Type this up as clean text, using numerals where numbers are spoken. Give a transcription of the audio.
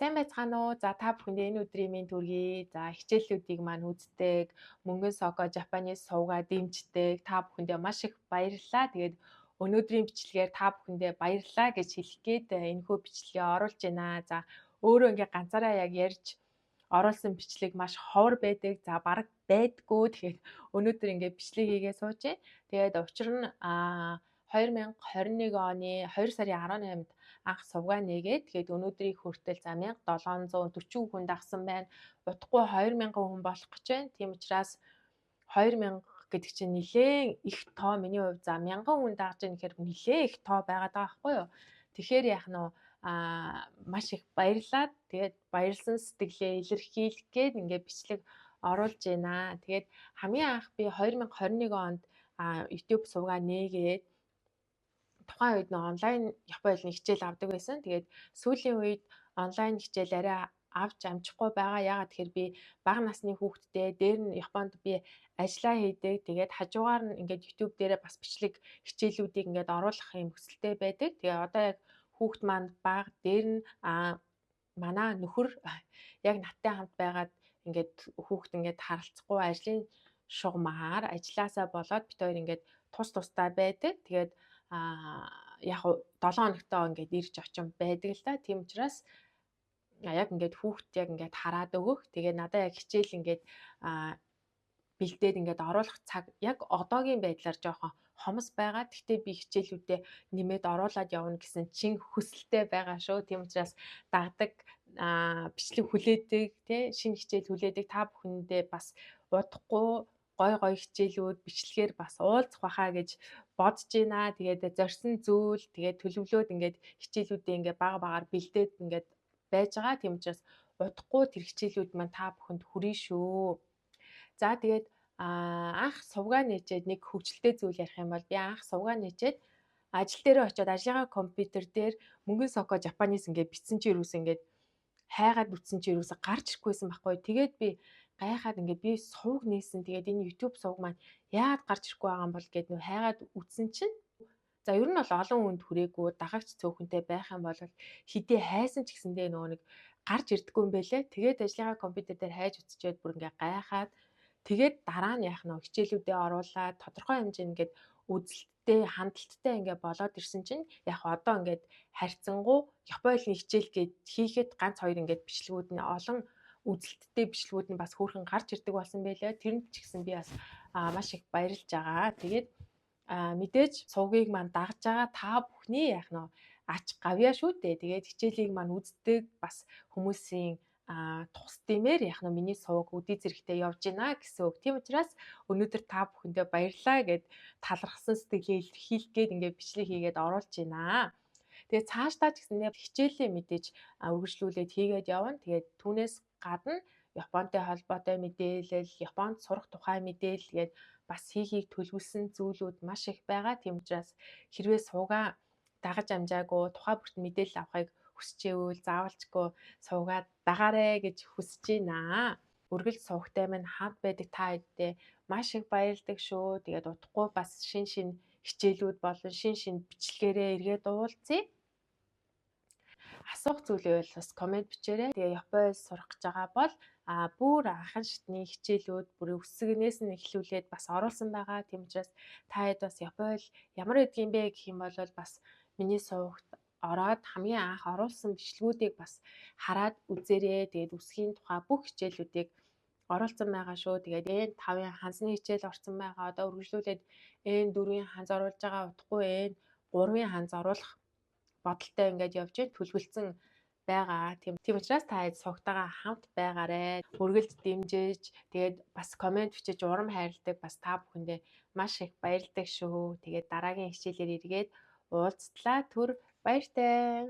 Сайн байцгаана уу? За та бүхэнд энэ өдрийн мэнд хүргэе. За хичээллүүдийг маань үздэг, мөнгөн соко Japanese суугаад дэмждэг та бүхэндээ маш их баярлалаа. Тэгээд өнөөдрийн бичлэгээр та бүхэндээ баярлалаа гэж хэлэх гээд энэхүү бичлэгээ оруулж байна. За өөрөө ингээ ганцаараа яг ярьж оруулсан бичлэг маш ховор байдаг. За бараг байдгүй. Тэгэхээр өнөөдөр ингээ бичлэг хийгээ сууж байна. Тэгээд учир нь 2021 оны 2 сарын 18-нд анх сувгаа нээгээд тэгээд өнөөдрийг хүртэл за 1740 хүн дагсан байна. Удахгүй 2000 хүн болох гэж байна. Тийм учраас 2000 гэдэг чинь нэлээд их тоо миний хувьд за 1000 хүн дагж байгаа гэхээр нэлээд их тоо байгаад байгаа байхгүй юу. Тэгэхээр яах нь маш их баярлалаа. Тэгээд баярлсан сэтгэлээ илэрхийлэх гээд ингээд бичлэг оруулж байна. Тэгээд хамгийн анх би 2021 онд YouTube сувгаа нээгээд тухайн үед нөө онлайн Японы хичээл авдаг байсан. Тэгээд сүүлийн үед онлайн хичээл арай авч амжихгүй байгаа. Яагаад тэгэхээр би бага насны хүүхэдтэй дээр нь Японд би ажиллаа хийдэг. Тэгээд хажуугаар нь ингээд YouTube дээрээ бас бичлэг хичээлүүдийг ингээд оруулах юм хүсэлтэй байдаг. Тэгээд одоо яг хүүхэд маань бага дээр нь манай нөхөр яг надтай хамт байгаад ингээд хүүхэд ингээд харалцахгүй ажлын шугамаар ажилласаа болоод бид хоёр ингээд тус тустай байдаг. Тэгээд яг 7 хоногтоо ингээд ирж очин байдаг л да. Тийм учраас яг ингээд хүүхд яг ингээд хараад өгөх. Тэгээ надаа яг хичээл ингээд бэлдээд ингээд оруулах цаг яг одоогийн байдлаар жоохон хомос байгаа. Гэхдээ би хичээлүүдэд нэмээд оруулаад явна гэсэн чин хүсэлтэй байгаа шүү. Тийм учраас дагдаг бичлэг хүлээдэг тий шинэ хичээл хүлээдэг та бүхэндээ бас удахгүй гой хичээлүүд бичлэгээр бас уулзах байхаа гэж бодож байна. Тэгээд зорьсон зүйл тэгээд төлөвлөөд ингээд хичээлүүдээ ингээд бага багаар бэлдээд ингээд байж байгаа. Тийм учраас удахгүй тэр хичээлүүд маань та бүхэнд хүрнэ шүү. За тэгээд анх сувгаа нээчээд нэг хөгжилтэй зүйл ярих юм бол би анх сувгаа нээчээд ажил дээрээ очиод ажлынхаа компьютер дээр мөнгөн соко Japanese ингээд бичсэн чи юус ингээд хайгаад үтсэн чи юус гарч ирэхгүйсэн байхгүй. Тэгээд би гайхаад ингээд би сувг нээсэн. Тэгээд энэ YouTube сувг маань яагаад гарч ирэхгүй байгаа юм бол гэд нөө хайгаад үтсэн чинь за ер нь бол олон хүнд хүрээгүй дагагч цөөхөнтэй байх юм бол хидээ хайсан ч гэсэндээ нөгөө нэг гарч ирдэггүй юм байлээ. Тэгээд ажлынхаа компьютер дээр хайж үтсчихэд бүр ингээ гайхаад тэгээд дараа нь яах нь хичээлүүдэд оруулаад тодорхой хэмжээнд ингээд үзэлттэй хандлттай ингээ болоод ирсэн чинь яг одоо ингээд харьцангуй Японы хичээл гээд хийхэд ганц хоёр ингээд бичлэгүүд нь олон үзэлттэй бичлэгүүд нь бас хөөрхөн гарч ирдэг болсон байлээ. Тэрэнд ч гэсэн би бас маш их баярлж байгаа. Тэгээд мэдээж сувгийг маань дагж байгаа та бүхний яах нь ач гавьяа шүү дээ. Тэгээд хичээлийг маань үздэг бас хүмүүсийн тус дэмээр яах нь миний сувг үдий зэрэгтэй явж байна гэсэн үг. Тийм учраас өнөөдөр та бүхэндээ баярлалаа гэд талархсан сэтгэлээ илэрхийлэх гээд ингээд бичлэг хийгээд оруулж байна. Тэгээд цаашдаа ч гэсэндээ хичээлээ мэдээж үргэлжлүүлээд хийгээд явна. Тэгээд түүнээс гадна Японтой холбоотой мэдээлэл, Японд сурах тухай мэдээлэл гээд бас хийхийг төлөвлөсөн зүйлүүд маш их байгаа. Тийм учраас хэрвээ суугаа дагаж амжаагүй тухай бүрт мэдээлэл авахыг хүсчээвэл заавалчгүй суугаад дагаарэ гэж хүсэж байна. Үргэлж сувгтай минь хамт байдаг та хэддээ маш их баярлдаг шүү. Тэгээд удахгүй бас шин хичээлүүд болон шин бичлэгээрээ эргээд уулзъя. Асуух зүйл байвал бас комент бичээрэй. Тэгээ Японоос сурах гэж байгаа бол бүр анхан шатны хичээлүүд бүр өсгөнээс нь эхлүүлээд бас оруулсан байгаа. Тийм учраас та хэд бас Японд ямар байдгийм бэ гэх юм бол бас миний сувагт ороод хамгийн анх оруулсан бичлэгүүдийг бас хараад үзээрэй. Тэгээд үсгийн тухай бүх хичээлүүдийг оруулсан байгаа шүү. Тэгээд N5-ын хансны хичээл орсон байгаа. Одоо үргэлжлүүлээд N4-ийн ханз оруулж байгаа. Удахгүй N3-ын ханз оруулах бодолтой ингээд явж төлөвлөсөн байгаа. Тийм учраас та сувгтайгаа хамт байгаарэ. Үргэлж дэмжиж, тэгээд бас комент бичиж урам хайрладаг бас та бүхэндээ маш их баярлалаа шүү. Тэгээд дараагийн хичээлээр эргээд уулзтлаа. Түр баяртай.